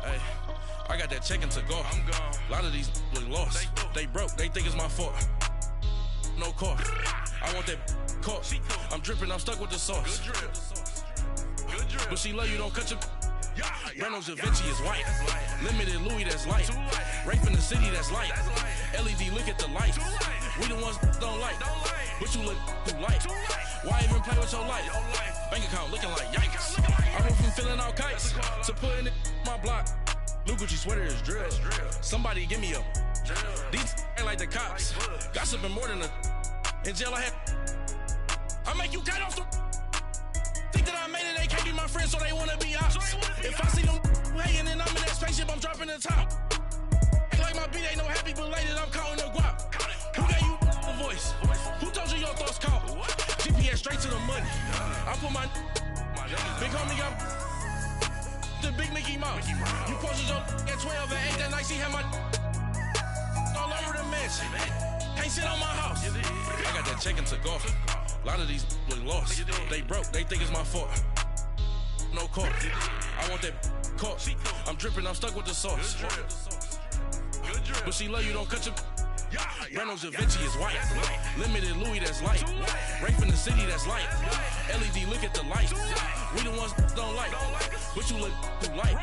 Hey, I got that checking to go. I'm gone. A lot of these look lost. They broke. They think it's my fault. No car. I want that caught. I'm dripping. I'm stuck with the sauce. Good drip. But she love you. Don't cut your. Reynolds Da Vinci is white. Limited Louis, that's light. Rape in the city, that's light. LED, look at the light. We the ones don't like. But you look too light. Why even play with your life? Bank account looking like yikes. I went from filling out kites to putting it my block. New Gucci sweater is drill. Somebody give me a. These ain't like the cops. Gossiping more than a. In jail I had. I make you cut off the. Think that I made it, they can't be my friends, so they wanna be ops. If I see them hating and I'm in that spaceship, I'm dropping the top. Ain't like my beat ain't no happy belated, I'm counting the guap. Who gave you the voice? Who told you your thoughts count? GPS straight to the money. I put my big homie got the big Mickey Mouse. You posted your at 12 and 8 that night, she had my all over the mansion. Can't sit on my house. I got that checking to go. A lot of these look lost. They broke, they think it's my fault. No car. I want that caught. I'm dripping, I'm stuck with the sauce. But she love you, don't cut your. Reynolds Da Vinci is white. Limited Louis, that's light. Rape in the city, that's light. LED, look at the light. We the ones don't like. But you look too light.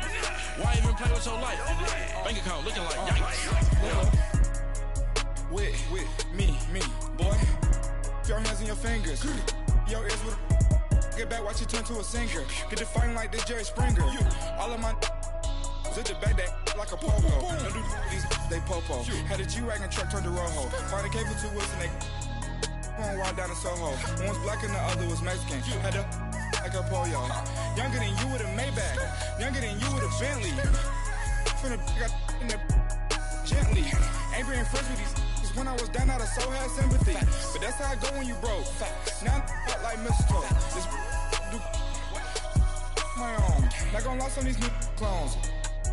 Why even play with your life? Bank account looking like yikes. With me, boy. Your hands and your fingers. Your ears with get back, watch you turn to a singer. Get the fighting like this Jerry Springer. All of my zip the back that like a popo. Don't do these they popo. Had a G-Wagon truck turned to Rojo. Find a cable 2 wheels and they going wild down in Soho. One was black and the other was Mexican. Had a like a pollo. Younger than you with a Maybach. Younger than you with a Bentley. From the got in the gently. Ain't being friends with these. When I was down, I so had sympathy. But that's how I go when you broke. Now I'm like mistletoe. This do my own. Not gonna lost on these new clones.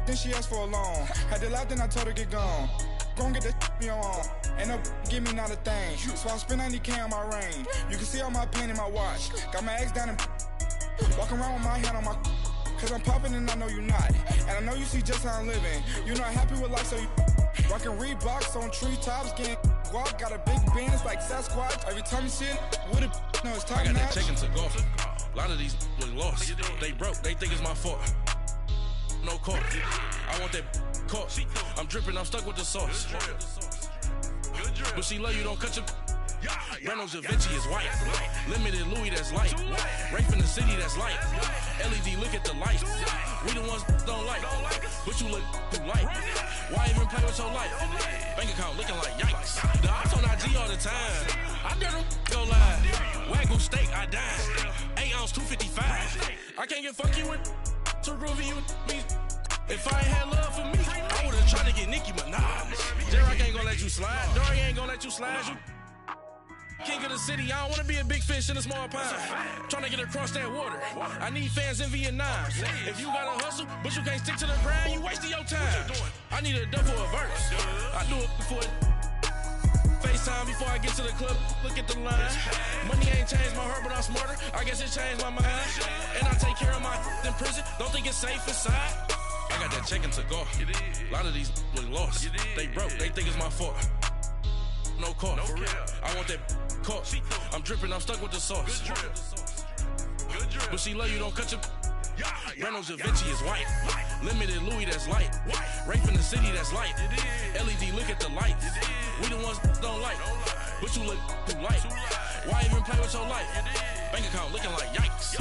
Then she asked for a loan. Had to laugh, then I told her get gone. Gon' get that me on. Ain't no give me not a thing. So I spend 90K on my ring. You can see all my pain in my watch. Got my ex down and walking around with my hand on my. Cause I'm popping and I know you not. And I know you see just how I'm living. You're not happy with life, so you. Rockin' Reeboks on treetops, getting guap, got a big bands like Sasquatch. Every time you see it, with it, no, it's time I got match. that checking to go. A lot of these look lost. They broke, they think it's my fault. No car. I want that caught. I'm dripping, I'm stuck with the sauce. But she love you, don't cut your. Reynolds Da Vinci is white. Limited Louis, that's light. Rape in the city, that's light. LED, look at the light. We the ones don't like. But you look too light. Why even play with your life? Bank account looking like yikes. The ops on IG all the time. I dare them go live. Wagyu steak, I dine. 8 ounce, 255. I can't get fuck you with too groovy you me. If I ain't had love for me, I would've tried to get Nicki Minaj. J-Rock ain't gonna let you slide. Dory ain't gonna let you slide. You king of the city, I don't wanna be a big fish in a small pond. Trying to get across that water. I need fans in Vietnam. If you gotta hustle, but you can't stick to the grind, you wasting your time. I need a double a verse. I do it before FaceTime before I get to the club. Look at the line. Money ain't changed my heart, but I'm smarter. I guess it changed my mind. And I take care of my in prison. Don't think it's safe inside. I got that checking to go. A lot of these look lost. They broke. They think it's my fault. No car. I want that caught. I'm dripping, I'm stuck with the sauce. But she love you, don't cut your. Reynolds Da Vinci is white. Limited Louis, that's light. Rape in the city, that's light. LED, look at the light. We the ones don't like. But you look too light. Why even play with your life? Bank account looking like yikes.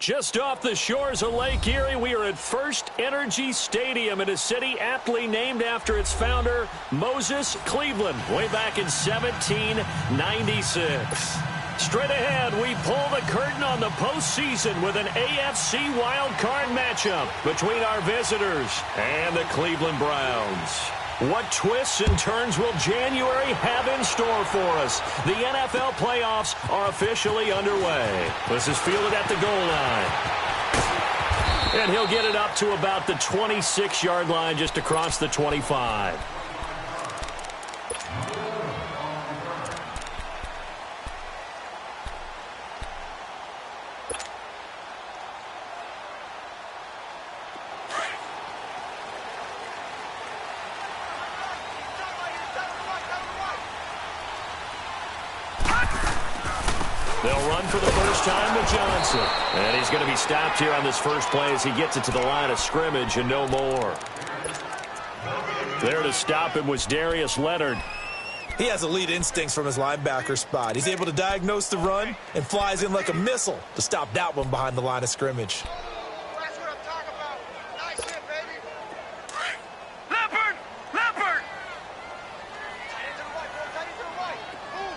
Just off the shores of Lake Erie, we are at First Energy Stadium in a city aptly named after its founder, Moses Cleveland, way back in 1796. Straight ahead, we pull the curtain on the postseason with an AFC wildcard matchup between our visitors and the Cleveland Browns. What twists and turns will January have in store for us? The NFL playoffs are officially underway. This is fielded at the goal line. And he'll get it up to about the 26-yard line, just across the 25. They'll run for the first time with Johnson. And he's going to be stopped here on this first play as he gets it to the line of scrimmage and no more. There to stop him was Darius Leonard. He has elite instincts from his linebacker spot. He's able to diagnose the run and flies in like a missile to stop that one behind the line of scrimmage. That's what I'm talking about. Nice hit, baby. Leopard! Leopard! Tight to the right, bro. Tight to the right. Move.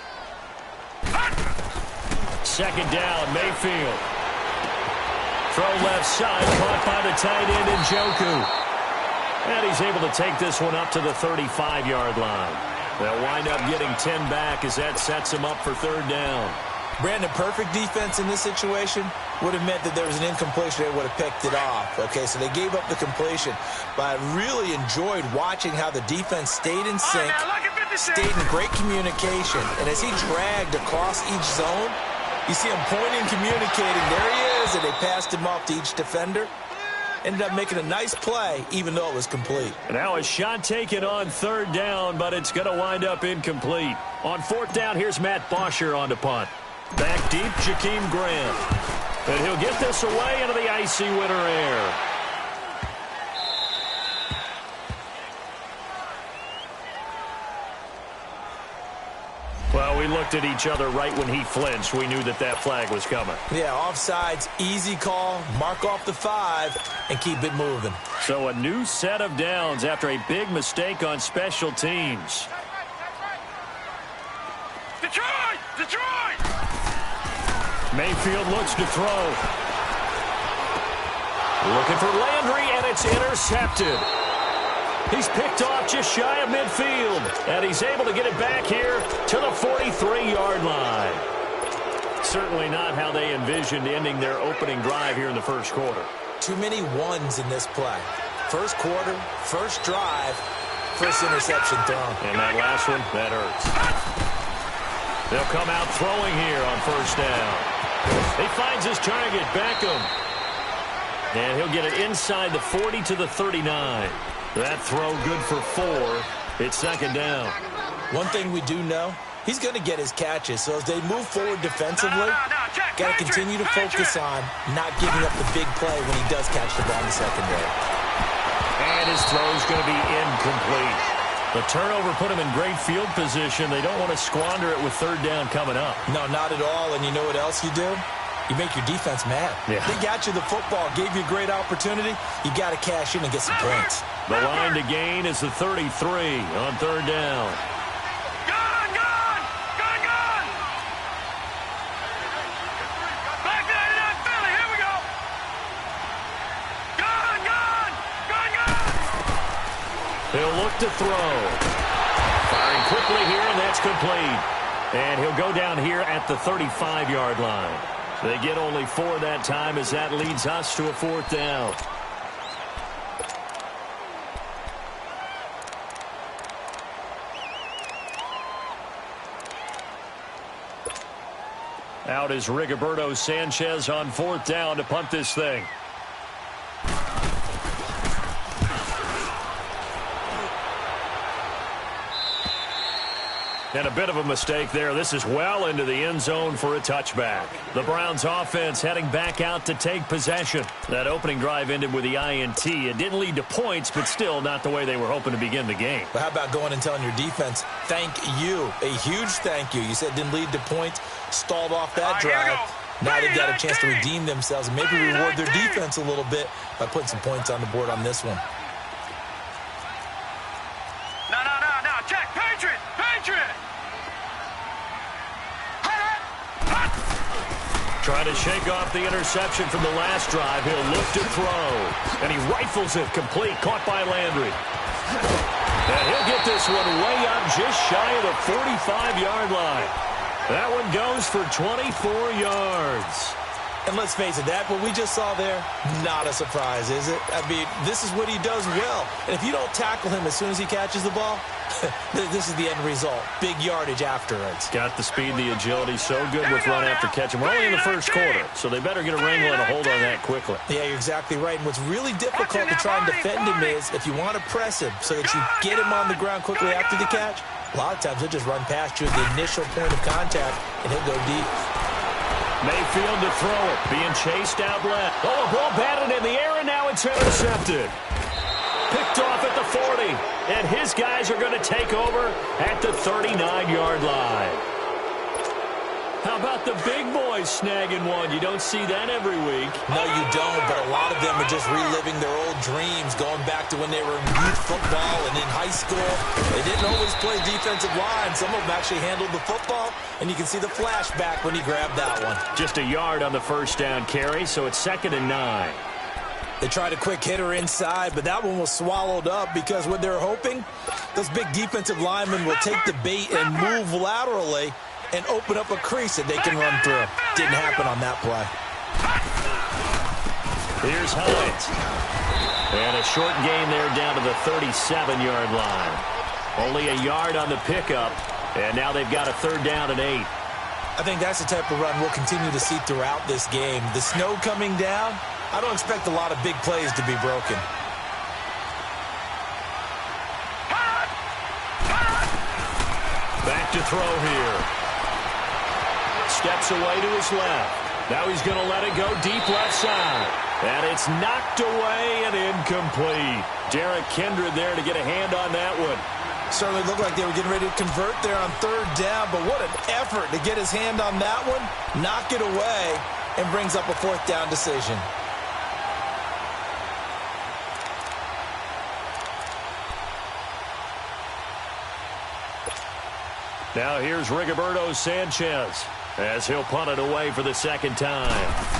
Second down, Mayfield. Throw left side, caught by the tight end Njoku. And he's able to take this one up to the 35-yard line. They'll wind up getting 10 back as that sets him up for third down. Brandon, perfect defense in this situation would have meant that there was an incompletion. They would have picked it off. Okay, so they gave up the completion. But I really enjoyed watching how the defense stayed in sync, stayed in great communication. And as he dragged across each zone, you see him pointing, communicating. There he is, and they passed him off to each defender. Ended up making a nice play, even though it was complete. Now a shot taken on third down, but it's going to wind up incomplete. On fourth down, here's Matt Bosher on the punt. Back deep, Jakeem Grant. And he'll get this away into the icy winter air. Well, we looked at each other right when he flinched. We knew that that flag was coming. Yeah, offsides, easy call, mark off the 5, and keep it moving. So a new set of downs after a big mistake on special teams. Detroit! Detroit! Mayfield looks to throw. Looking for Landry, and it's intercepted. He's picked off just shy of midfield, and he's able to get it back here to the 43-yard line. Certainly not how they envisioned ending their opening drive here in the first quarter. Too many ones in this play. First quarter, first drive, first interception thrown. And that last one, that hurts. They'll come out throwing here on first down. He finds his target, Beckham. And he'll get it inside the 40 to the 39. That throw good for 4. It's second down. One thing we do know, he's going to get his catches. So as they move forward defensively, got to continue to focus on not giving up the big play when he does catch the ball in the secondary. And his throw's going to be incomplete. The turnover put him in great field position. They don't want to squander it with third down coming up. No, not at all. And you know what else you do? You make your defense mad. Yeah. They got you the football, gave you a great opportunity. You got to cash in and get some points. The line to gain is the 33 on third down. Gone! Gone! Gone! Gone! Back 99 Philly, here we go! Gone! Gone! Gone! Gone! He'll look to throw. Firing quickly here, and that's complete. And he'll go down here at the 35-yard line. They get only 4 that time as that leads us to a fourth down. Out is Rigoberto Sanchez on fourth down to punt this thing. And a bit of a mistake there. This is well into the end zone for a touchback. The Browns offense heading back out to take possession. That opening drive ended with the INT. It didn't lead to points, but still not the way they were hoping to begin the game. But how about going and telling your defense, thank you, a huge thank you. You said it didn't lead to points, stalled off that drive. Now they've got a chance to redeem themselves and maybe reward their defense a little bit by putting some points on the board on this one. No. Check. Patriot. Trying to shake off the interception from the last drive. He'll look to throw. And he rifles it complete. Caught by Landry. And he'll get this one way up just shy of the 45-yard line. That one goes for 24 yards. And let's face it, that what we just saw there, not a surprise, is it? I mean, this is what he does well. And if you don't tackle him as soon as he catches the ball, this is the end result. Big yardage afterwards. Got the speed, the agility, so good with run after catch. And we're only in the first quarter, so they better get a wrangle and a hold on that quickly. Yeah, you're exactly right. And what's really difficult to try and defend him is if you want to press him so that you get him on the ground quickly after the catch, a lot of times he'll just run past you at the initial point of contact, and he'll go deep. Mayfield to throw it. Being chased out left. Oh, a ball batted in the air, and now it's intercepted. Picked off at the 40. And his guys are going to take over at the 39-yard line. How about the big boys snagging one? You don't see that every week. No, you don't, but a lot of them are just reliving their old dreams, going back to when they were in youth football and in high school. They didn't always play defensive line. Some of them actually handled the football, and you can see the flashback when he grabbed that one. Just a yard on the first down carry, so it's 2nd and 9. They tried a quick hitter inside, but that one was swallowed up because what they're hoping, those big defensive linemen will take the bait and move laterally and open up a crease that they can run through. Didn't happen on that play. Here's Hines. And a short gain there down to the 37-yard line. Only a yard on the pickup, and now they've got a 3rd down and 8. I think that's the type of run we'll continue to see throughout this game. The snow coming down, I don't expect a lot of big plays to be broken. Back to throw here. Steps away to his left. Now he's going to let it go deep left side. And it's knocked away and incomplete. Derek Kindred there to get a hand on that one. Certainly looked like they were getting ready to convert there on 3rd down, but what an effort to get his hand on that one, knock it away, and brings up a 4th down decision. Now here's Rigoberto Sanchez as he'll punt it away for the 2nd time.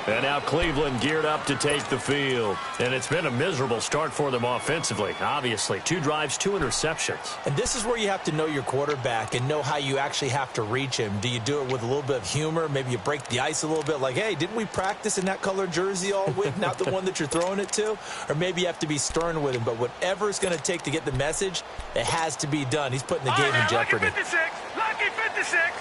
And now Cleveland geared up to take the field. And it's been a miserable start for them offensively, obviously. 2 drives, 2 interceptions. And this is where you have to know your quarterback and know how you actually have to reach him. Do you do it with a little bit of humor? Maybe you break the ice a little bit like, hey, didn't we practice in that colored jersey all week? Not the one that you're throwing it to? Or maybe you have to be stern with him. But whatever it's going to take to get the message, it has to be done. He's putting the game in jeopardy. Lucky 56. Lucky 56.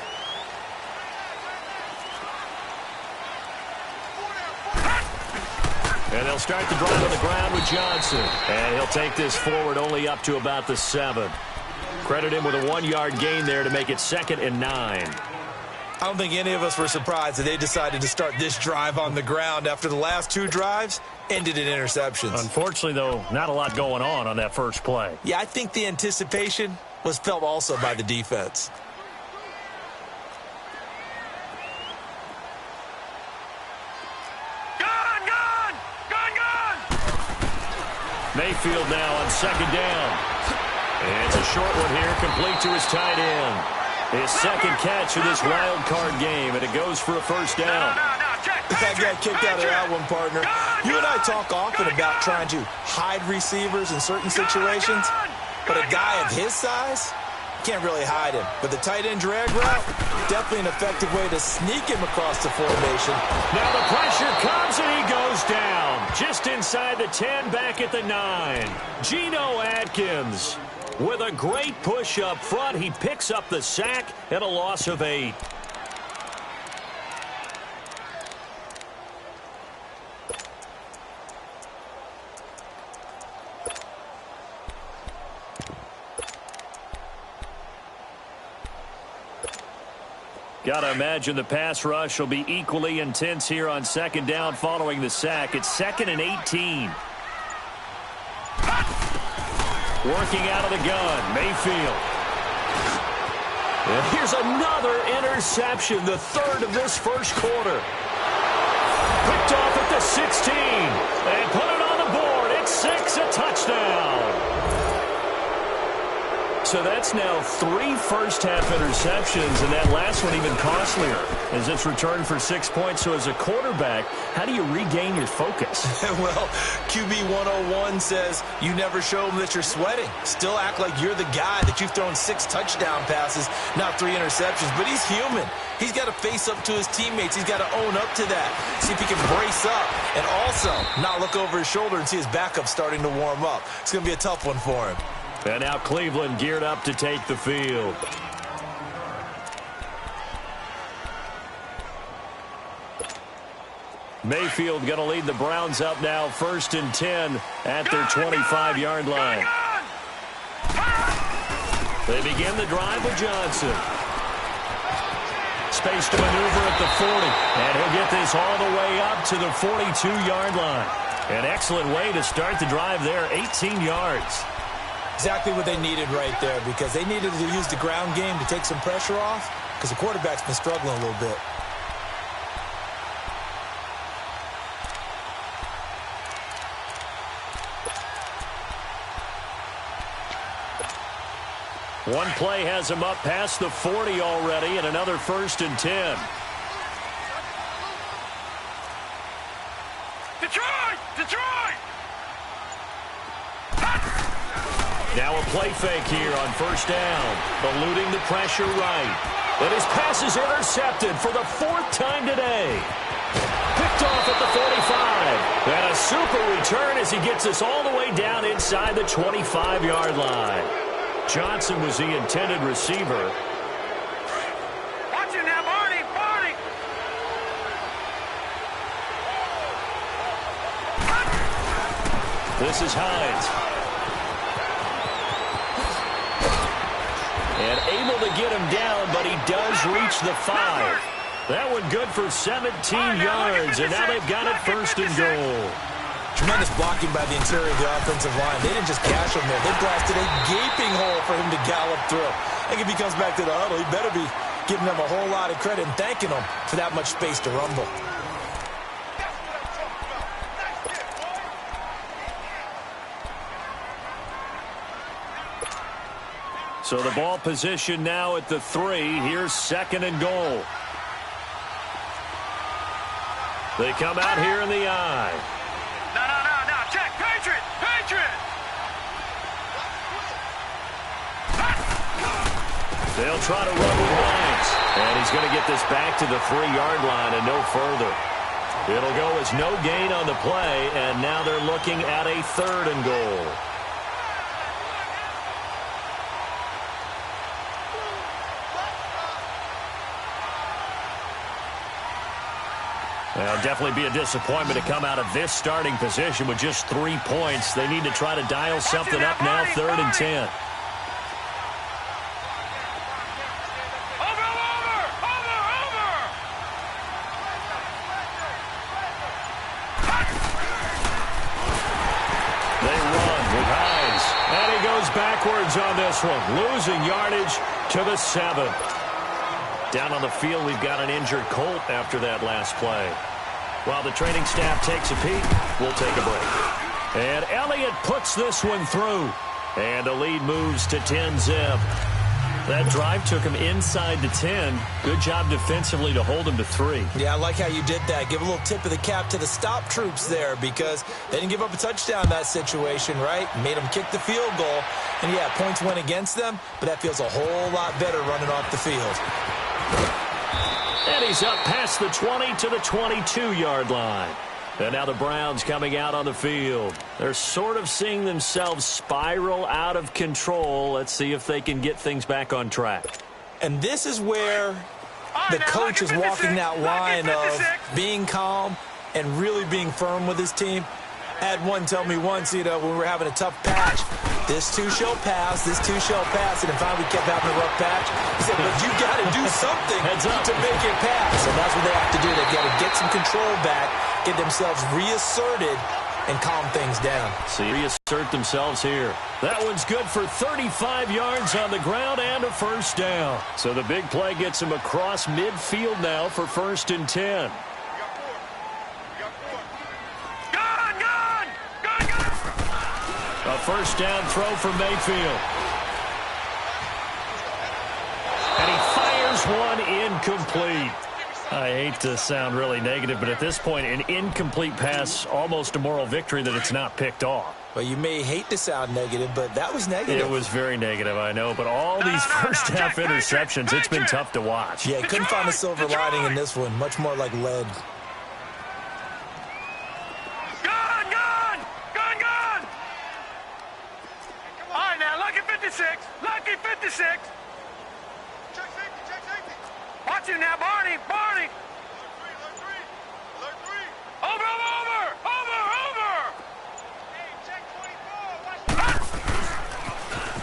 And they'll start the drive on the ground with Johnson. And he'll take this forward only up to about the 7. Credit him with a 1-yard gain there to make it 2nd and 9. I don't think any of us were surprised that they decided to start this drive on the ground after the last 2 drives ended in interceptions. Unfortunately, though, not a lot going on that first play. Yeah, I think the anticipation was felt also by the defense. Mayfield now on 2nd down. And it's a short one here, complete to his tight end. His 2nd catch of this wild card game, and it goes for a 1st down. That got kicked out of that one, partner. You and I talk often about trying to hide receivers in certain situations, but a guy of his size can't really hide him. But the tight end drag route, definitely an effective way to sneak him across the formation. Now the pressure comes and he goes down. Just inside the 10, back at the 9. Geno Atkins with a great push up front. He picks up the sack and a loss of 8. Got to imagine the pass rush will be equally intense here on 2nd down following the sack. It's 2nd and 18. Working out of the gun, Mayfield. And here's another interception, the third of this first quarter. Picked off at the 16 and put it on the board. It's 6, a touchdown. So that's now 3 first-half interceptions, and that last one even costlier as it's returned for 6 points. So as a quarterback, how do you regain your focus? Well, QB 101 says you never show them that you're sweating. Still act like you're the guy that you've thrown 6 touchdown passes, not 3 interceptions. But he's human. He's got to face up to his teammates. He's got to own up to that. See if he can brace up and also not look over his shoulder and see his backup starting to warm up. It's going to be a tough one for him. And now Cleveland geared up to take the field. Mayfield going to lead the Browns up now, 1st and 10 at their 25-yard line. They begin the drive with Johnson. Space to maneuver at the 40, and he'll get this all the way up to the 42-yard line. An excellent way to start the drive there, 18 yards. Exactly what they needed right there, because they needed to use the ground game to take some pressure off, because the quarterback's been struggling a little bit. One play has him up past the 40 already, and another 1st and 10. Detroit! Now a play fake here on 1st down. Eluding the pressure right. And his pass is intercepted for the 4th time today. Picked off at the 45. And a super return as he gets us all the way down inside the 25-yard line. Johnson was the intended receiver. Watch it now, Barney! This is Hines. And able to get him down, but he does reach the 5. That one good for 17 yards, and now they've got it 1st and goal. Tremendous blocking by the interior of the offensive line. They didn't just gash him there. They blasted a gaping hole for him to gallop through. I think if he comes back to the huddle, he better be giving them a whole lot of credit and thanking them for that much space to rumble. So the ball position now at the 3. Here's 2nd and goal. They come out here in the eye. No. Check. Patriot! They'll try to run with Hines. And he's going to get this back to the 3-yard line and no further. It'll go as no gain on the play, and now they're looking at a 3rd and goal. Well, definitely be a disappointment to come out of this starting position with just 3 points. They need to try to dial something up now, 3rd and 10. Over! They run with Hines. And he goes backwards on this one, losing yardage to the 7. Down on the field, we've got an injured Colt after that last play. While the training staff takes a peek, we'll take a break. And Elliott puts this one through. And the lead moves to 10-zip. That drive took him inside the 10. Good job defensively to hold him to 3. Yeah, I like how you did that. Give a little tip of the cap to the stop troops there, because they didn't give up a touchdown in that situation, right? Made them kick the field goal. And, yeah, points went against them, but that feels a whole lot better running off the field. And he's up past the 20 to the 22-yard line. And now the Browns coming out on the field. They're sort of seeing themselves spiral out of control. Let's see if they can get things back on track. And this is where the coach is walking that line of being calm and really being firm with his team. I had one tell me once, when we were having a tough patch, this too shall pass, and then finally we kept having a rough patch. He said, but you got to do something to make it pass. And that's what they have to do. They've got to get some control back, get themselves reasserted, and calm things down. See, reassert themselves here. That one's good for 35 yards on the ground and a first down. So the big play gets him across midfield now for 1st and 10. A first down throw for Mayfield. And he fires one incomplete. I hate to sound really negative, but at this point, an incomplete pass, almost a moral victory that it's not picked off. Well, you may hate to sound negative, but that was negative. It was very negative, I know, but all these first-half interceptions, it's been tough to watch. Yeah, couldn't find a silver lining in this one. Much more like lead. All right, now, lucky 56. Lucky 56. Check safety. Watch him now, Barney. Alert three. Over. Hey, check 24. Watch.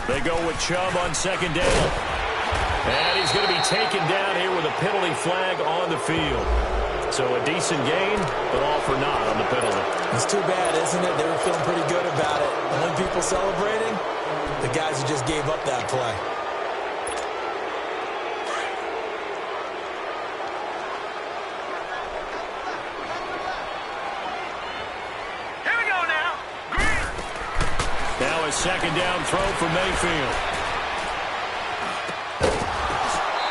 They go with Chubb on 2nd down. And he's going to be taken down here with a penalty flag on the field. So a decent gain, but all for naught on the penalty. It's too bad, isn't it? They were feeling pretty good about it. Only people celebrating, the guys who just gave up that play. Here we go now. Now a 2nd down throw for Mayfield.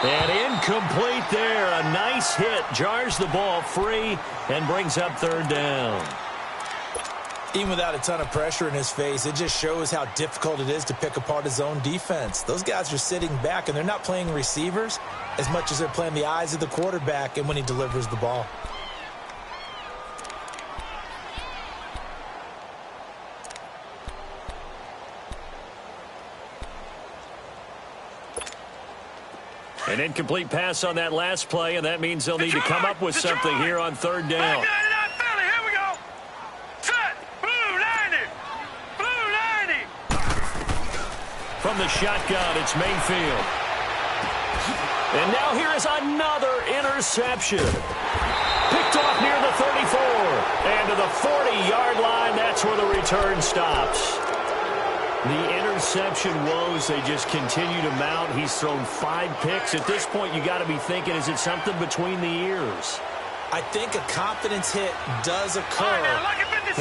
And incomplete there. A nice hit. Jars the ball free and brings up 3rd down. Even without a ton of pressure in his face, it just shows how difficult it is to pick apart his own defense. Those guys are sitting back, and they're not playing receivers as much as they're playing the eyes of the quarterback and when he delivers the ball. An incomplete pass on that last play, and that means they'll need to come up with something here on 3rd down. Here we go. Set. Blue 90. From the shotgun, it's Mayfield. And now here is another interception. Picked off near the 34. And to the 40-yard line, that's where the return stops. The interception woes, they just continue to mount. He's thrown 5 picks. At this point, you got to be thinking, is it something between the ears? I think a confidence hit does occur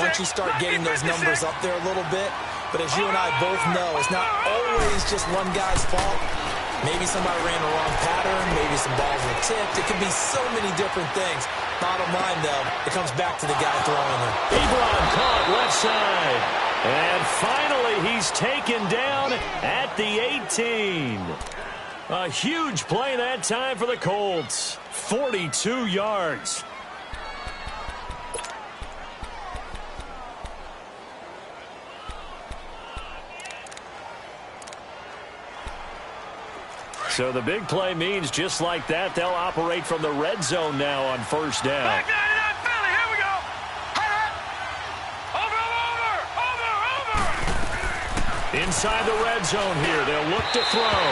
once you start getting those numbers up there a little bit. But as you and I both know, it's not always just one guy's fault. Maybe somebody ran the wrong pattern. Maybe some balls were tipped. It could be so many different things. Bottom line, though, it comes back to the guy throwing them. Ebron caught left side. And finally, he's taken down at the 18. A huge play that time for the Colts. 42 yards. So the big play means just like that, they'll operate from the red zone now on 1st down. Back 99 Philly, here we go. Over. Inside the red zone here, they'll look to throw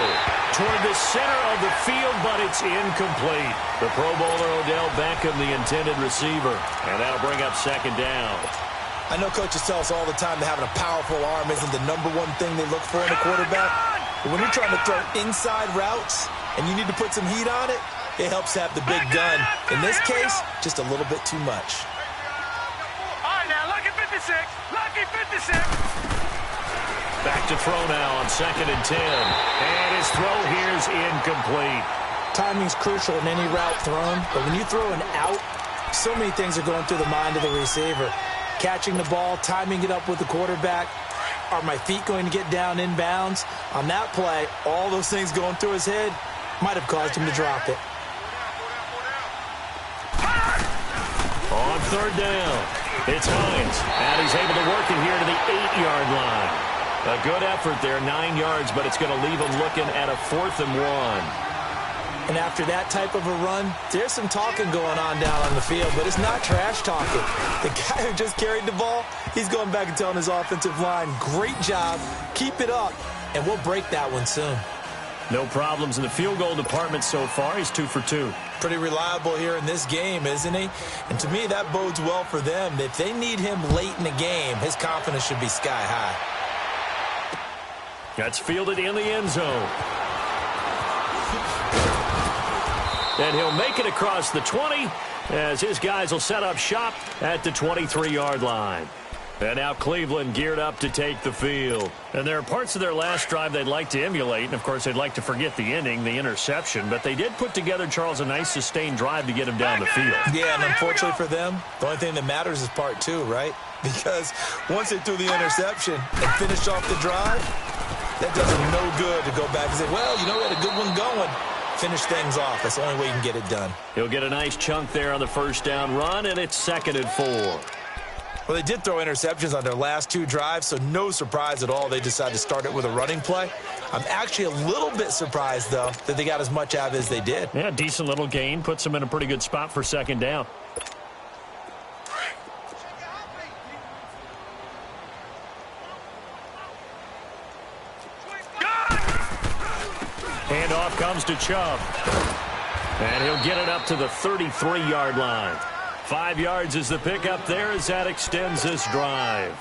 toward the center of the field, but it's incomplete. The Pro Bowler Odell Beckham, the intended receiver, and that'll bring up 2nd down. I know coaches tell us all the time that having a powerful arm isn't the #1 thing they look for in a quarterback. But when you're trying to throw inside routes and you need to put some heat on it, it helps have the big gun. In this case, just a little bit too much. All right, now, lucky 56. Lucky 56. Back to throw now on 2nd and 10. And his throw here is incomplete. Timing's crucial in any route thrown, but when you throw an out, so many things are going through the mind of the receiver. Catching the ball, timing it up with the quarterback. Are my feet going to get down inbounds? On that play, all those things going through his head might have caused him to drop it. On 3rd down, it's Hines. And he's able to work it here to the 8-yard line. A good effort there, 9 yards, but it's going to leave him looking at a 4th and 1. And after that type of a run, there's some talking going on down on the field, but it's not trash talking. The guy who just carried the ball, he's going back and telling his offensive line, great job, keep it up, and we'll break that one soon. No problems in the field goal department so far. He's 2 for 2. Pretty reliable here in this game, isn't he? And to me, that bodes well for them. If they need him late in the game, his confidence should be sky high. That's fielded in the end zone. And he'll make it across the 20 as his guys will set up shop at the 23-yard line. And now Cleveland geared up to take the field. And there are parts of their last drive they'd like to emulate. And, of course, they'd like to forget the inning, the interception. But they did put together, Charles, a nice sustained drive to get him down the field. Yeah, and unfortunately for them, the only thing that matters is part 2, right? Because once they threw the interception and finished off the drive, that does them no good to go back and say, well, you know, we had a good one going. Finish things off. That's the only way you can get it done. He'll get a nice chunk there on the first down run, and it's 2nd and 4. Well, they did throw interceptions on their last 2 drives, so no surprise at all they decided to start it with a running play. I'm actually a little bit surprised, though, that they got as much out of it as they did. Yeah, decent little gain. Puts them in a pretty good spot for 2nd down. Handoff comes to Chubb. And he'll get it up to the 33-yard line. 5 yards is the pickup there as that extends this drive.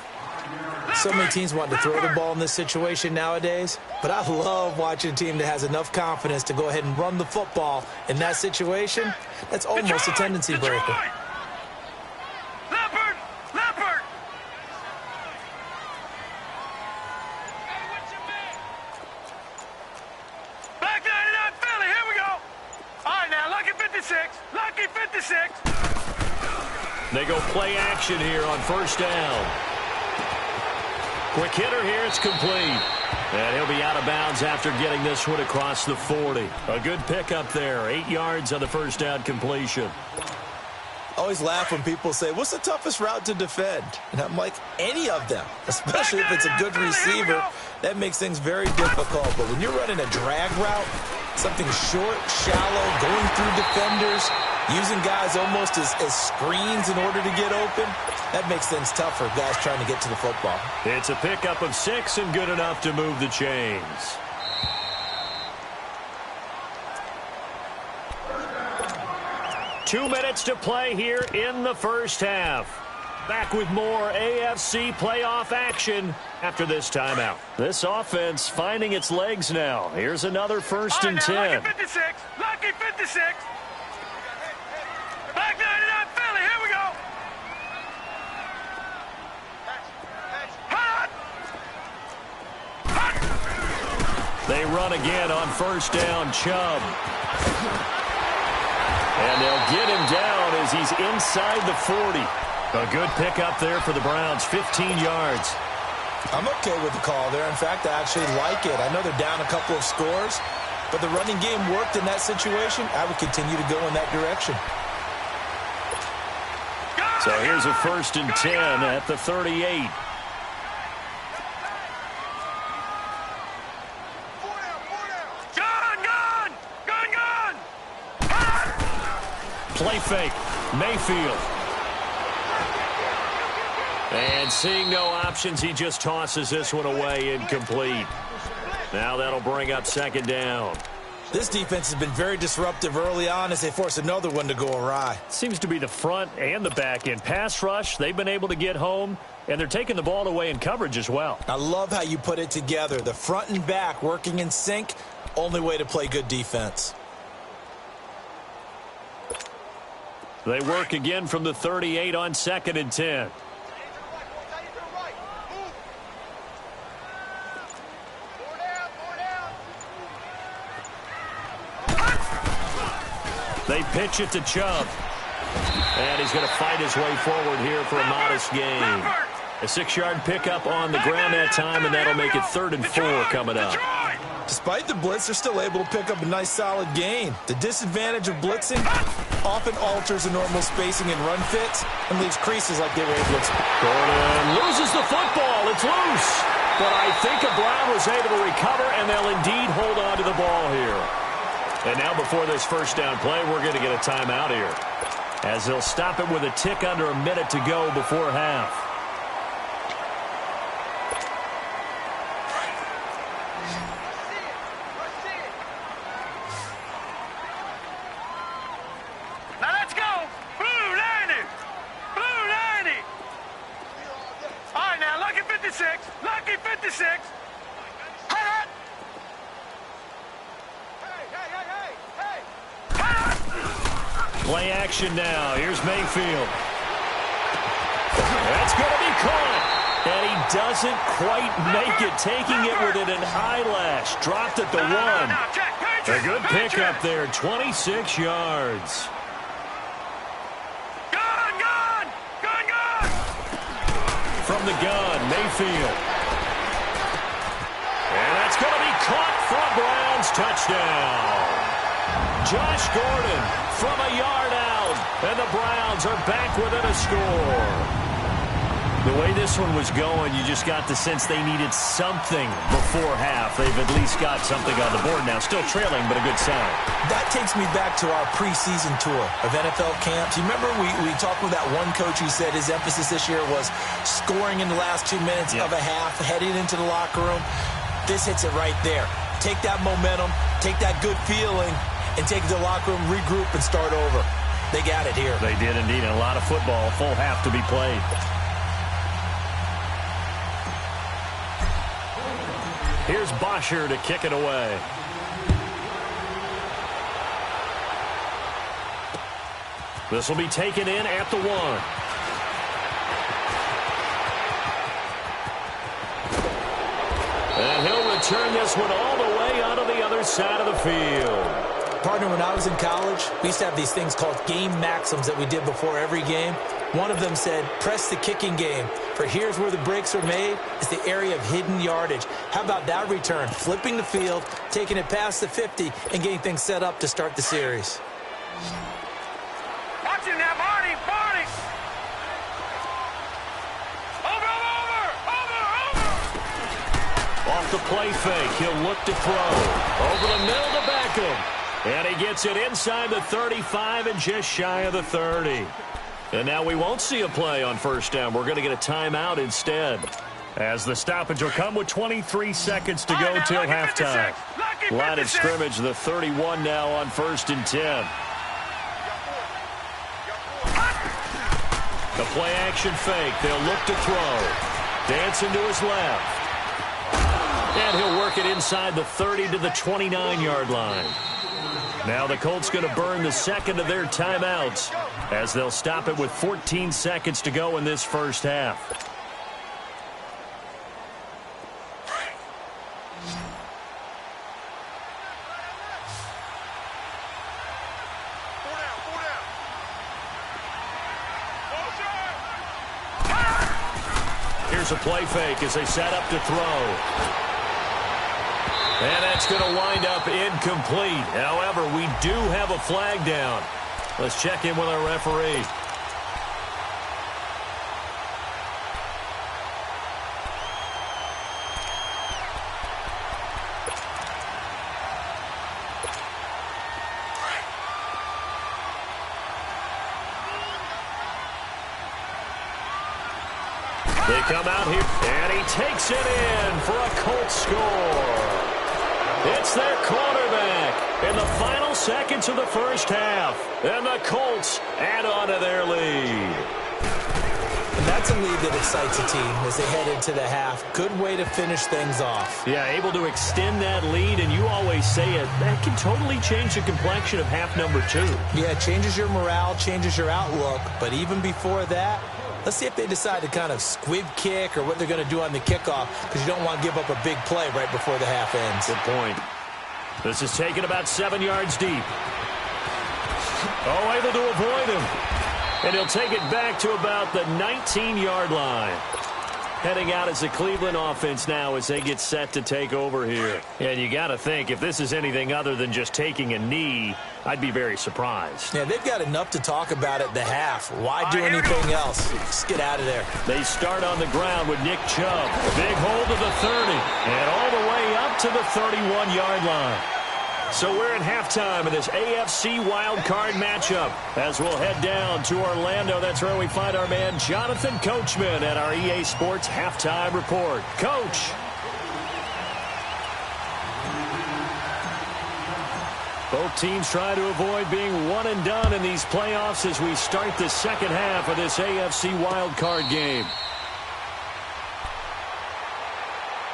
So many teams want to throw the ball in this situation nowadays, but I love watching a team that has enough confidence to go ahead and run the football in that situation. That's almost a tendency breaker. They go play action here on first down. Quick hitter here, it's complete. And he'll be out of bounds after getting this one across the 40. A good pickup there, 8 yards on the first down completion. I always laugh when people say, what's the toughest route to defend? And I'm like, any of them, especially if it's a good receiver. That makes things very difficult. But when you're running a drag route, something short, shallow, going through defenders, using guys almost as screens in order to get open, that makes things tough for guys trying to get to the football. It's a pickup of 6 and good enough to move the chains. Two minutes to play here in the first half. Back with more AFC playoff action after this timeout. This offense finding its legs now. Here's another 1st and 10. Lucky 56. Lucky 56. Back 99 Philly. Here we go. They run again on first down. Chubb. And they'll get him down as he's inside the 40. A good pickup there for the Browns, 15 yards. I'm okay with the call there. In fact, I actually like it. I know they're down a couple of scores, but the running game worked in that situation. I would continue to go in that direction. So here's a 1st and 10 at the 38. Play fake. Mayfield. And seeing no options, he just tosses this one away, incomplete. Now that'll bring up 2nd down. This defense has been very disruptive early on as they force another one to go awry. Seems to be the front and the back end. Pass rush, they've been able to get home, and they're taking the ball away in coverage as well. I love how you put it together. The front and back working in sync, only way to play good defense. They work again from the 38 on 2nd and 10. They pitch it to Chubb. And he's going to fight his way forward here for a modest gain. A 6-yard pickup on the ground that time, and that'll make it 3rd and 4 coming up. Despite the blitz, they're still able to pick up a nice solid gain. The disadvantage of blitzing often alters the normal spacing and run fits and leaves creases like they were able to expect. Gordon loses the football. It's loose. But I think Brown was able to recover, and they'll indeed hold on to the ball here. And now before this first down play, we're going to get a timeout here, as they'll stop it with a tick under a minute to go before half. 56. Lucky 56. Hey! Play action now. Here's Mayfield. That's going to be caught. And he doesn't quite make it, taking it with an eyelash. Dropped at the 1. A good pickup there, 26 yards. Gun! From the gun, Mayfield. And that's going to be caught for a Browns touchdown. Josh Gordon from a yard out. And the Browns are back within a score. The way this one was going, you just got the sense they needed something before half. They've at least got something on the board now. Still trailing, but a good sign. That takes me back to our preseason tour of NFL camps. You remember we talked with that one coach who said his emphasis this year was scoring in the last 2 minutes of a half, heading into the locker room. This hits it right there. Take that momentum, take that good feeling, and take it to the locker room, regroup, and start over. They got it here. They did indeed. And a lot of football, full half to be played. Here's Bosher to kick it away. This will be taken in at the 1. And he'll return this one all the way out of the other side of the field. Partner, when I was in college, we used to have these things called game maxims that we did before every game. One of them said, press the kicking game. For here's where the breaks are made. It's the area of hidden yardage. How about that return? Flipping the field, taking it past the 50, and getting things set up to start the series. Watch him now, Barney! Over! Off the play fake, he'll look to throw. Over the middle to Beckham. And he gets it inside the 35 and just shy of the 30. And now we won't see a play on first down. We're going to get a timeout instead. As the stoppage will come with 23 seconds to go till halftime. Line of scrimmage, the 31 now on 1st and 10. The play action fake. They'll look to throw. Dancing to his left. And he'll work it inside the 30 to the 29-yard line. Now the Colts going to burn the second of their timeouts as they'll stop it with 14 seconds to go in this first half. Here's a play fake as they set up to throw. And that's going to wind up incomplete. However, we do have a flag down. Let's check in with our referee. They come out here, and he takes it in for a Colts score. It's their quarterback in the final seconds of the first half. And the Colts add on to their lead. And that's a lead that excites a team as they head into the half. Good way to finish things off. Yeah, able to extend that lead, and you always say it, that can totally change the complexion of half number 2. Yeah, it changes your morale, changes your outlook. But even before that, let's see if they decide to kind of squib kick or what they're going to do on the kickoff, because you don't want to give up a big play right before the half ends. Good point. This is taken about 7 yards deep. Oh, able to avoid him. And he'll take it back to about the 19-yard line. Heading out as the Cleveland offense now as they get set to take over here. And you got to think, if this is anything other than just taking a knee, I'd be very surprised. Yeah, they've got enough to talk about at the half. Why do anything else? Just get out of there. They start on the ground with Nick Chubb. Big hold to the 30. And all the way up to the 31-yard line. So we're in halftime of this AFC Wildcard matchup as we'll head down to Orlando. That's where we find our man Jonathan Coachman at our EA Sports Halftime Report. Coach. Both teams try to avoid being one and done in these playoffs as we start the second half of this AFC Wildcard game.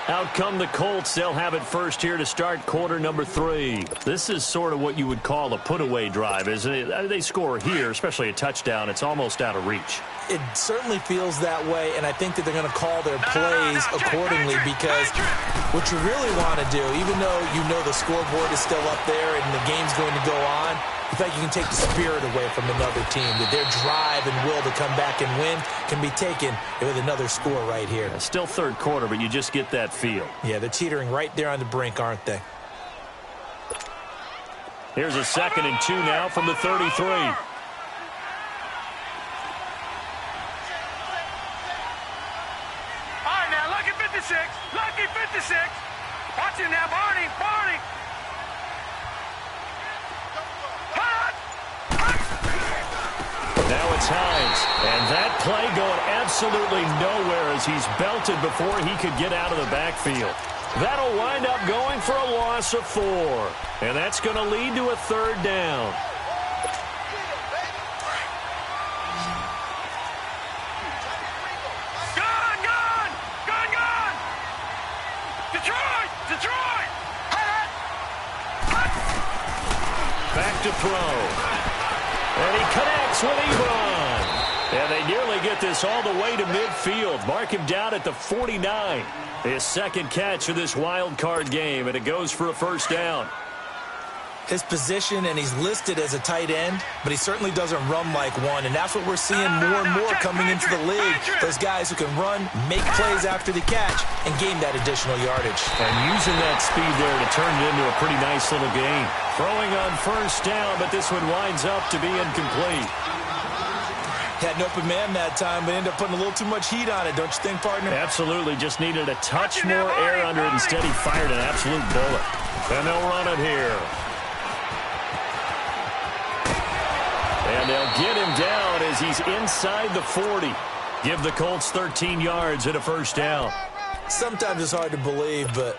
Out come the Colts. They'll have it first here to start quarter number 3. This is sort of what you would call a put-away drive, isn't it? They score here, especially a touchdown. It's almost out of reach. It certainly feels that way, and I think that they're going to call their plays accordingly because what you really want to do, even though you know the scoreboard is still up there and the game's going to go on, in fact, you can take the spirit away from another team, that their drive and will to come back and win can be taken with another score right here. Yeah, still third quarter, but you just get that feel. Yeah, they're teetering right there on the brink, aren't they? Here's a 2nd and 2 now from the 33. All right, now, lucky 56. Lucky 56. Watch it now, Barney. Barney. Now it's Hines, and that play going absolutely nowhere as he's belted before he could get out of the backfield. That'll wind up going for a loss of 4, and that's going to lead to a 3rd down. Gone, gone. Gone, gone. Detroit. Detroit. Back to throw. And he connects with Ebron. And they nearly get this all the way to midfield. Mark him down at the 49. His 2nd catch of this wild card game, and it goes for a 1st down. His position, and he's listed as a tight end, but he certainly doesn't run like one, and that's what we're seeing more and more coming into the league. Those guys who can run, make plays after the catch, and gain that additional yardage. And using that speed there to turn it into a pretty nice little gain. Throwing on 1st down, but this one winds up to be incomplete. Had an open man that time, but ended up putting a little too much heat on it, don't you think, partner? Absolutely, just needed a touch more air under it. Instead, he fired an absolute bullet. And they'll run it here. And they'll get him down as he's inside the 40. Give the Colts 13 yards and a 1st down. Sometimes it's hard to believe, but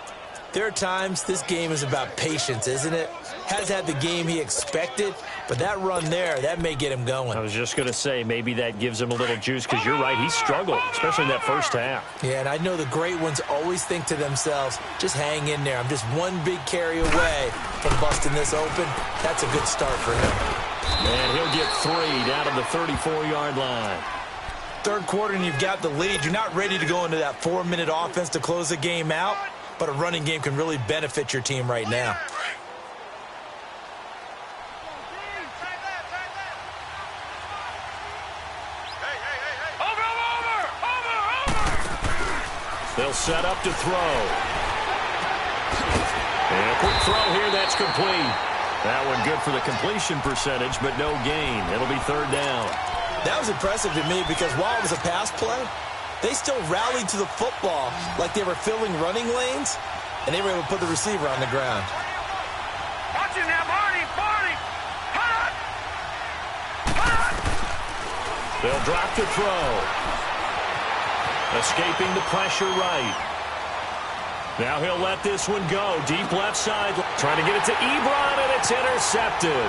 there are times this game is about patience, isn't it? Has had the game he expected, but that run there, that may get him going. I was just going to say, maybe that gives him a little juice, because you're right, he struggled, especially in that 1st half. Yeah, and I know the great ones always think to themselves, just hang in there. I'm just one big carry away from busting this open. That's a good start for him. And he'll get 3 down to the 34-yard line. 3rd quarter and you've got the lead. You're not ready to go into that 4-minute offense to close the game out, but a running game can really benefit your team right now. They'll set up to throw. And a quick throw here, that's complete. That one good for the completion percentage, but no gain. It'll be 3rd down. That was impressive to me because while it was a pass play, they still rallied to the football like they were filling running lanes, and they were able to put the receiver on the ground. Watch it now, Barney. Barney. They'll drop to throw. Escaping the pressure right. Now he'll let this one go. Deep left side. Trying to get it to Ebron, and it's intercepted.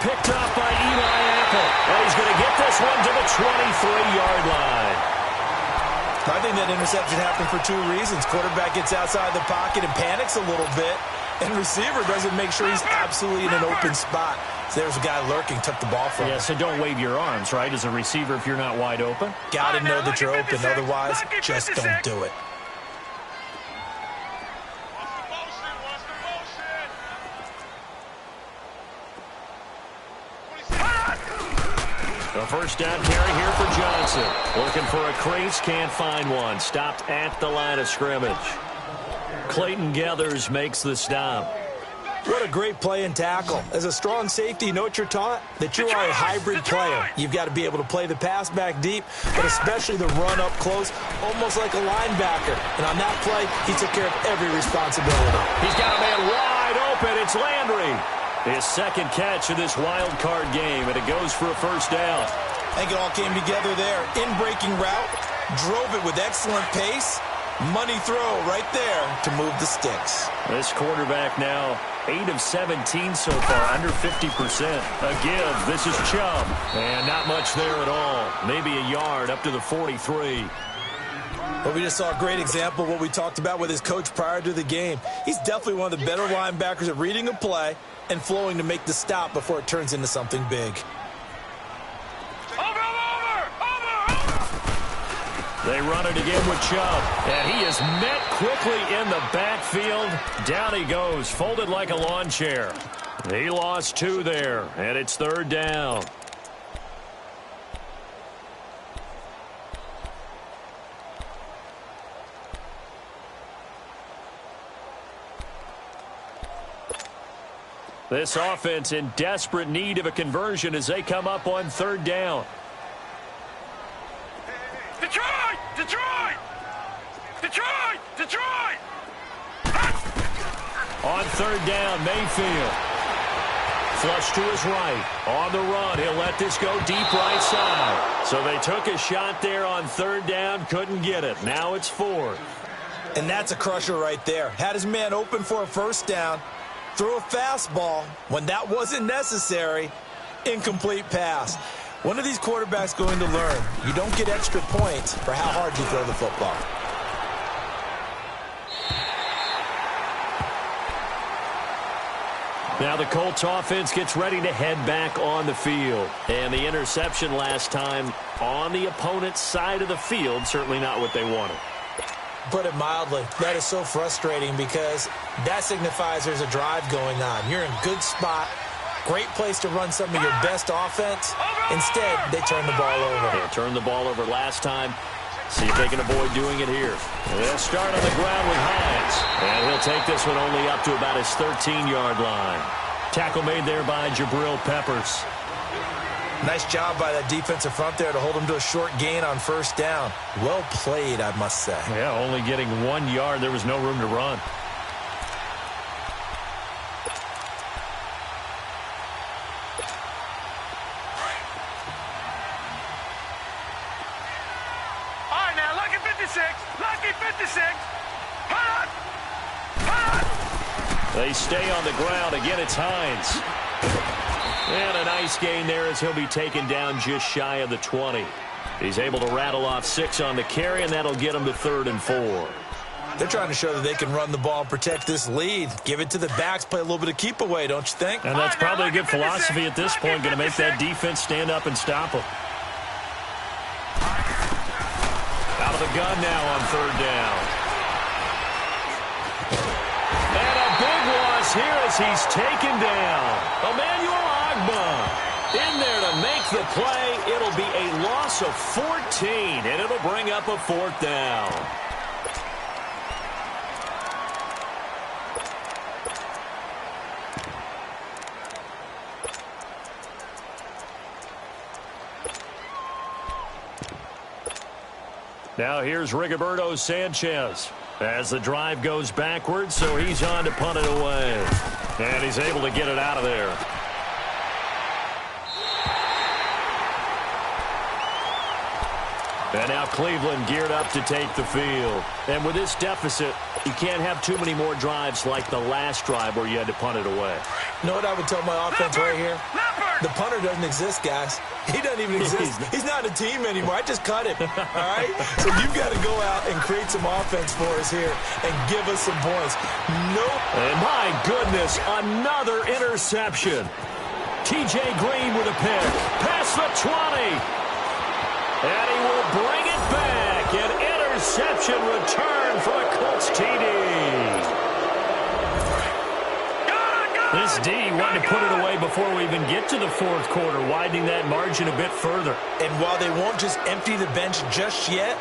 Picked up by Eli Apple. And he's going to get this one to the 23-yard line. I think that interception happened for 2 reasons. Quarterback gets outside the pocket and panics a little bit, and receiver doesn't make sure he's absolutely in an open spot. So there's a guy lurking, took the ball from him. Yeah, so don't wave your arms, right, as a receiver if you're not wide open. Got to know that you're open, otherwise just don't do it. The 1st down carry here for Johnson. Looking for a crease, can't find one. Stopped at the line of scrimmage. Clayton Geathers makes the stop. What a great play and tackle. As a strong safety, you know what you're taught? That you are a hybrid player. You've got to be able to play the pass back deep, but especially the run up close, almost like a linebacker. And on that play, he took care of every responsibility. He's got a man wide open. It's Landry. His 2nd catch of this wild card game, and it goes for a 1st down. I think it all came together there. In-breaking route, drove it with excellent pace. Money throw right there to move the sticks. This quarterback now 8 of 17 so far, under 50%. A give. This is Chubb. And not much there at all. Maybe a yard up to the 43. Well, we just saw a great example of what we talked about with his coach prior to the game. He's definitely one of the better linebackers at reading a play and flowing to make the stop before it turns into something big. They run it again with Chubb, and he is met quickly in the backfield. Down he goes, folded like a lawn chair. He lost 2 there, and it's 3rd down. This offense in desperate need of a conversion as they come up on 3rd down. Detroit! Detroit! Detroit! Detroit! On 3rd down, Mayfield. Flush to his right. On the run, he'll let this go deep right side. So they took a shot there on 3rd down, couldn't get it. Now it's 4th. And that's a crusher right there. Had his man open for a 1st down. Threw a fastball when that wasn't necessary. Incomplete pass. One of these quarterbacks going to learn. You don't get extra points for how hard you throw the football. Now the Colts offense gets ready to head back on the field. And the interception last time on the opponent's side of the field, certainly not what they wanted. Put it mildly, that is so frustrating because that signifies there's a drive going on. You're in good spot, great place to run some of your best offense. Instead, they turn the ball over. They turned the ball over last time. See if they can avoid doing it here. They'll start on the ground with Hines. And he'll take this one only up to about his 13-yard line. Tackle made there by Jabril Peppers. Nice job by that defensive front there to hold him to a short gain on 1st down. Well played, I must say. Yeah, only getting 1 yard. There was no room to run. All right, now, lucky 56. Lucky 56. Hot! Hot! They stay on the ground. Again, it's Hines. And a nice gain there as he'll be taken down just shy of the 20. He's able to rattle off 6 on the carry, and that'll get him to 3rd and 4. They're trying to show that they can run the ball and protect this lead. Give it to the backs, play a little bit of keep away, don't you think? And that's probably a good philosophy at this point, going to make that defense stand up and stop him. Out of the gun now on 3rd down. And a big loss here as he's taken down. Emmanuel in there to make the play. It'll be a loss of 14, and it'll bring up a 4th down. Now here's Rigoberto Sanchez as the drive goes backwards, so he's on to punt it away. And he's able to get it out of there. And now Cleveland geared up to take the field. And with this deficit, you can't have too many more drives like the last drive where you had to punt it away. You know what I would tell my offense right here? The punter doesn't exist, guys. He doesn't even exist. He's not a team anymore. I just cut him, all right? So you've got to go out and create some offense for us here and give us some points. Nope. And my goodness, another interception. T.J. Green with a pick. Past the 20. And he will bring it back. An interception return for the Colts TD. This D wanted to put it away before we even get to the 4th quarter, widening that margin a bit further. And while they won't just empty the bench just yet,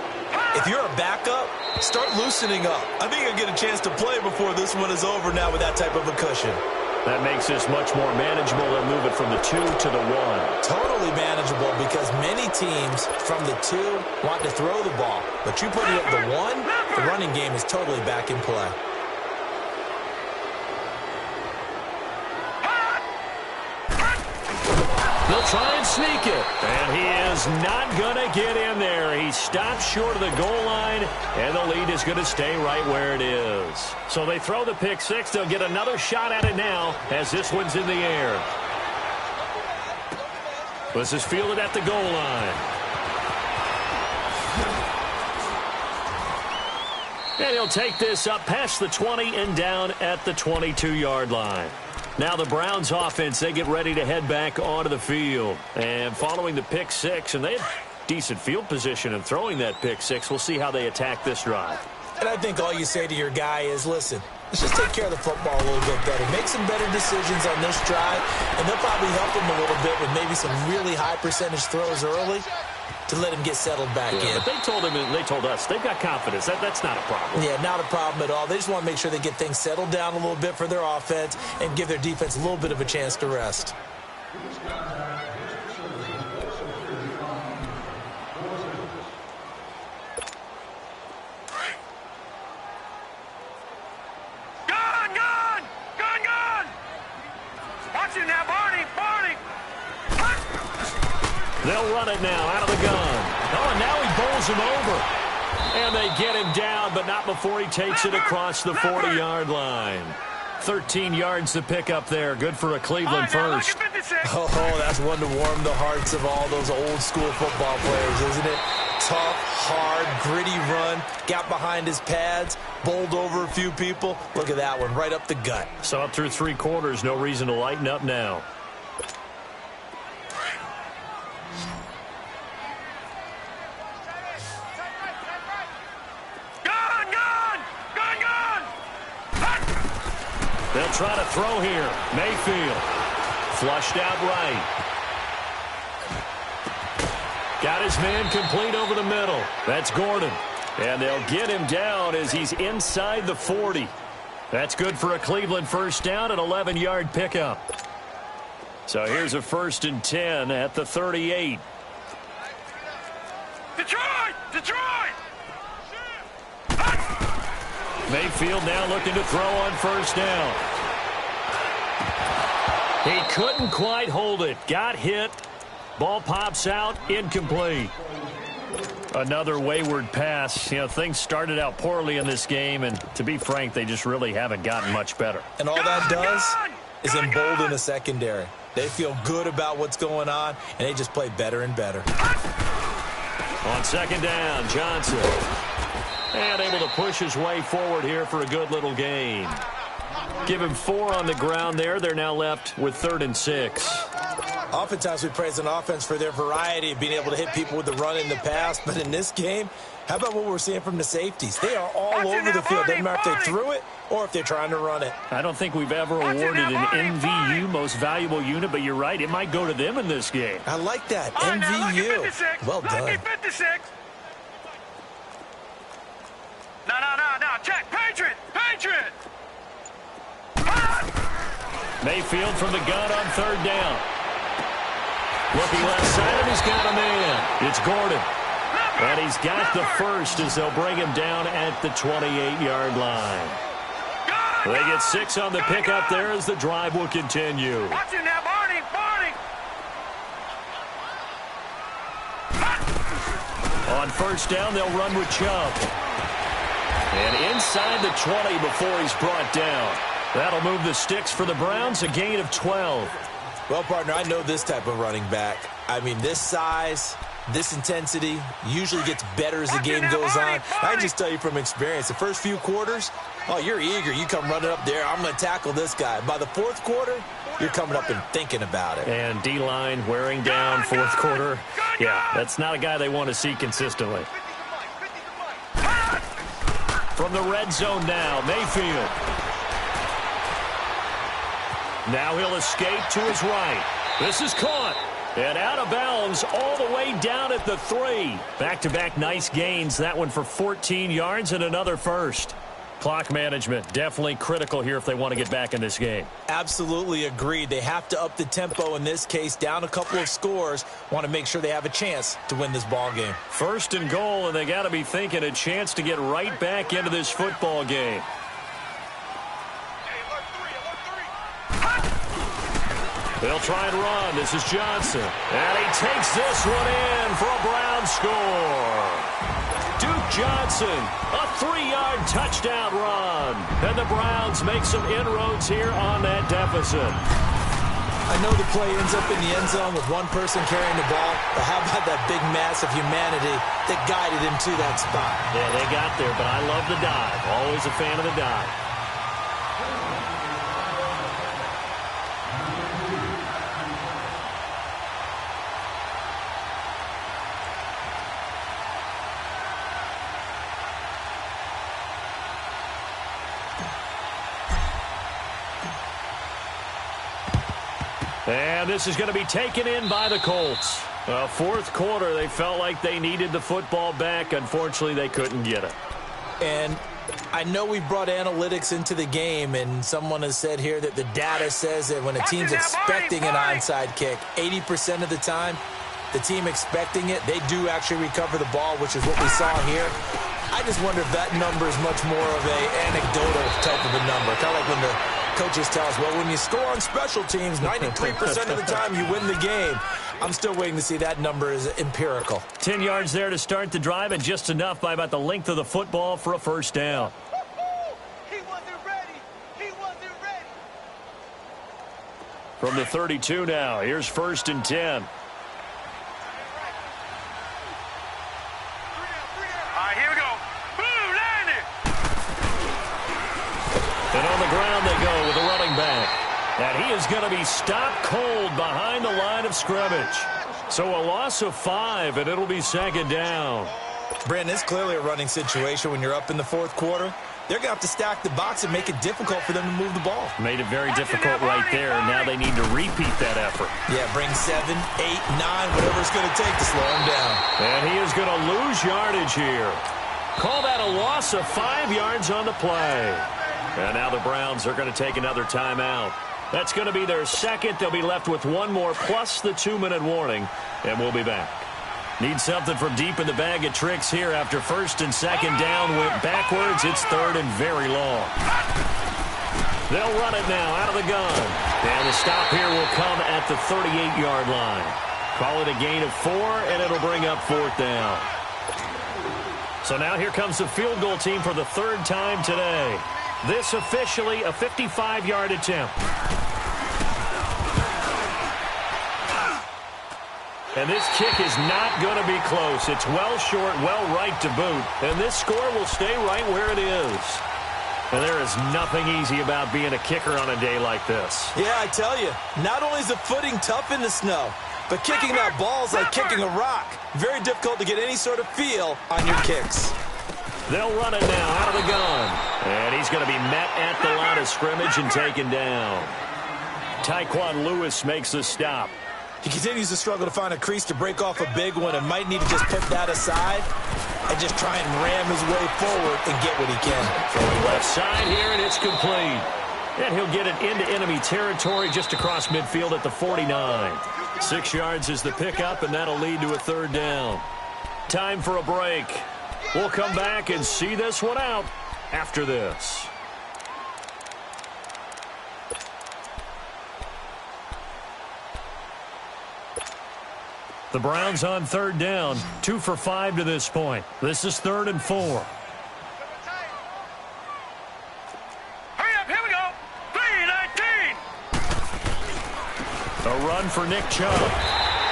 if you're a backup, start loosening up. I think you'll get a chance to play before this one is over now with that type of a cushion. That makes this much more manageable. They'll move it from the 2 to the 1. Totally manageable because many teams from the 2 want to throw the ball. But you put it at the 1, the running game is totally back in play. They'll try and sneak it. And he is not going to get in there. He stops short of the goal line, and the lead is going to stay right where it is. So they throw the pick 6. They'll get another shot at it now as this one's in the air. This is fielded at the goal line. And he'll take this up past the 20 and down at the 22-yard line. Now the Browns offense, they get ready to head back onto the field. And following the pick six, and they had decent field position in throwing that pick six, we'll see how they attack this drive. And I think all you say to your guy is, listen, let's just take care of the football a little bit better. Make some better decisions on this drive, and they'll probably help him a little bit with maybe some really high percentage throws early to let him get settled back in. But they told him, and they told us, they've got confidence. That's not a problem. Yeah, not a problem at all. They just want to make sure they get things settled down a little bit for their offense and give their defense a little bit of a chance to rest. They'll run it now out of the gun. Oh, and now he bowls him over. And they get him down, but not before he takes it across the 40-yard line. 13 yards to pick up there. Good for a Cleveland first. Oh, that's one to warm the hearts of all those old-school football players, isn't it? Tough, hard, gritty run. Got behind his pads, bowled over a few people. Look at that one, right up the gut. So up through 3 quarters, no reason to lighten up now. They'll try to throw here. Mayfield. Flushed out right. Got his man complete over the middle. That's Gordon. And they'll get him down as he's inside the 40. That's good for a Cleveland first down, an 11-yard pickup. So here's a 1st and 10 at the 38. Detroit! Mayfield now looking to throw on first down. He couldn't quite hold it. Got hit. Ball pops out. Incomplete. Another wayward pass. You know, things started out poorly in this game, and to be frank, they just really haven't gotten much better. And all that does is embolden the secondary. They feel good about what's going on, and they just play better and better. On second down, Johnson. And able to push his way forward here for a good little gain. Give him 4 on the ground there. They're now left with 3rd and 6. Oftentimes we praise an offense for their variety of being able to hit people with the run in the pass. But in this game, how about what we're seeing from the safeties? They are all over the field. Doesn't matter if they threw it or if they're trying to run it. I don't think we've ever awarded an MVU, most valuable unit, but you're right. It might go to them in this game. I like that. MVU. Well done. No. Check. Patriot. Mayfield from the gun on 3rd down. Looking left side, and he's got a man. It's Gordon. And he's got the first as they'll bring him down at the 28-yard line. They get 6 on the pickup there as the drive will continue. Watch it now, Barney. On first down, they'll run with Chubb. And inside the 20 before he's brought down. That'll move the sticks for the Browns, a gain of 12. Well, partner, I know this type of running back. I mean, this size, this intensity usually gets better as the game goes on. I can just tell you from experience, the first few quarters, oh, you're eager. You come running up there, I'm going to tackle this guy. By the 4th quarter, you're coming up and thinking about it. And D-line wearing down 4th quarter. Yeah, that's not a guy they want to see consistently. From the red zone now, Mayfield. Now he'll escape to his right. This is caught. And out of bounds all the way down at the 3. Back-to-back nice gains. That one for 14 yards and another first. Clock management definitely critical here if they want to get back in this game. Absolutely agreed. They have to up the tempo in this case, down a couple of scores. Want to make sure they have a chance to win this ball game. 1st and goal, and they got to be thinking a chance to get right back into this football game. They'll try and run. This is Johnson. And he takes this one in for a Brown score. Duke Johnson, a 3-yard touchdown run. And the Browns make some inroads here on that deficit. I know the play ends up in the end zone with one person carrying the ball, but how about that big mass of humanity that guided him to that spot? Yeah, they got there, but I love the dive. Always a fan of the dive. And this is going to be taken in by the Colts. Fourth quarter, they felt like they needed the football back. Unfortunately, they couldn't get it. And I know we brought analytics into the game, and someone has said here that the data says that when a team's expecting an onside kick, 80% of the time, the team expecting it, they do actually recover the ball, which is what we saw here. I just wonder if that number is much more of an anecdotal type of a number. Kind of like when the coaches tell us, well, when you score on special teams, 93% of the time you win the game. I'm still waiting to see that number is empirical. 10 yards there to start the drive, and just enough by about the length of the football for a first down. He wasn't ready. He wasn't ready. From the 32 now, here's 1st and 10. Here we go. Boom, landed. And on the ground they go with a running back. And he is going to be stopped cold behind the line of scrimmage. So a loss of 5, and it'll be 2nd down. Brandon, it's clearly a running situation when you're up in the fourth quarter. They're going to have to stack the box and make it difficult for them to move the ball. Made it very difficult right there. Now they need to repeat that effort. Yeah, bring 7, 8, 9, whatever it's going to take to slow him down. And he is going to lose yardage here. Call that a loss of 5 yards on the play. And now the Browns are going to take another timeout. That's going to be their second. They'll be left with one more plus the 2-minute warning, and we'll be back. Need something from deep in the bag of tricks here after 1st and 2nd down went backwards. It's 3rd and very long. They'll run it now out of the gun. And the stop here will come at the 38-yard line. Call it a gain of 4, and it'll bring up 4th down. So now here comes the field goal team for the 3rd time today. This officially a 55-yard attempt. And this kick is not going to be close. It's well short, well right to boot. And this score will stay right where it is. And there is nothing easy about being a kicker on a day like this. Yeah, I tell you, not only is the footing tough in the snow, but kicking that ball is like kicking a rock. Very difficult to get any sort of feel on your kicks. They'll run it now out of the gun. And he's going to be met at the line of scrimmage and taken down. Tyquan Lewis makes the stop. He continues to struggle to find a crease to break off a big one and might need to just put that aside and just try and ram his way forward and get what he can. Throwing left side here, and it's complete. And he'll get it into enemy territory just across midfield at the 49. 6 yards is the pickup, and that'll lead to a 3rd down. Time for a break. We'll come back and see this one out after this. The Browns on 3rd down, 2 for 5 to this point. This is 3rd and 4. Hurry up, here we go. 3-19. A run for Nick Chubb.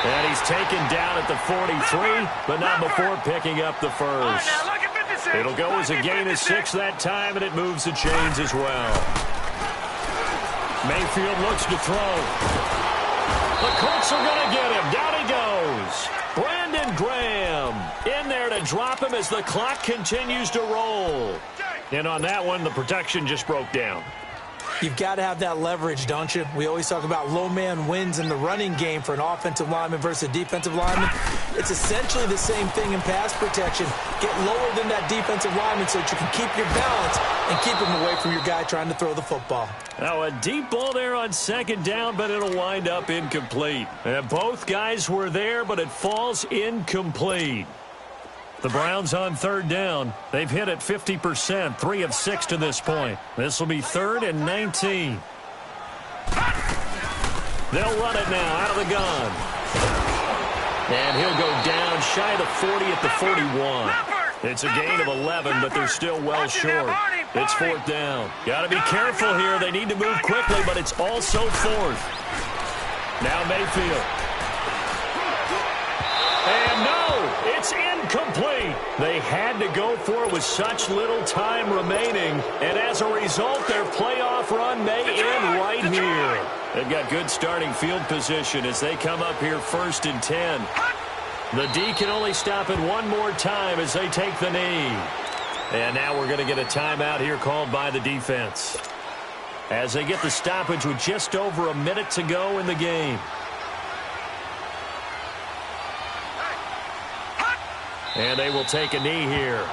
And he's taken down at the 43, but not before picking up the first. It'll go as a gain of 6 that time, and it moves the chains as well. Mayfield looks to throw. The Colts are going to get him. Down he goes. Brandon Graham in there to drop him as the clock continues to roll. And on that one, the protection just broke down. You've got to have that leverage, don't you? We always talk about low man wins in the running game for an offensive lineman versus a defensive lineman. It's essentially the same thing in pass protection. Get lower than that defensive lineman so that you can keep your balance and keep him away from your guy trying to throw the football. Now a deep ball there on 2nd down, but it'll wind up incomplete. And both guys were there, but it falls incomplete. The Browns on 3rd down. They've hit it 50%, 3 of 6 to this point. This will be 3rd and 19. They'll run it now out of the gun. And he'll go down shy of the 40 at the 41. It's a gain of 11, but they're still well short. It's 4th down. Got to be careful here. They need to move quickly, but it's also 4th. Now Mayfield. And no, it's incomplete. They had to go for it with such little time remaining. And as a result, their playoff run may end right here. They've got good starting field position as they come up here 1st and 10. The D can only stop it one more time as they take the knee. And now we're going to get a timeout here called by the defense, as they get the stoppage with just over a minute to go in the game. And they will take a knee here.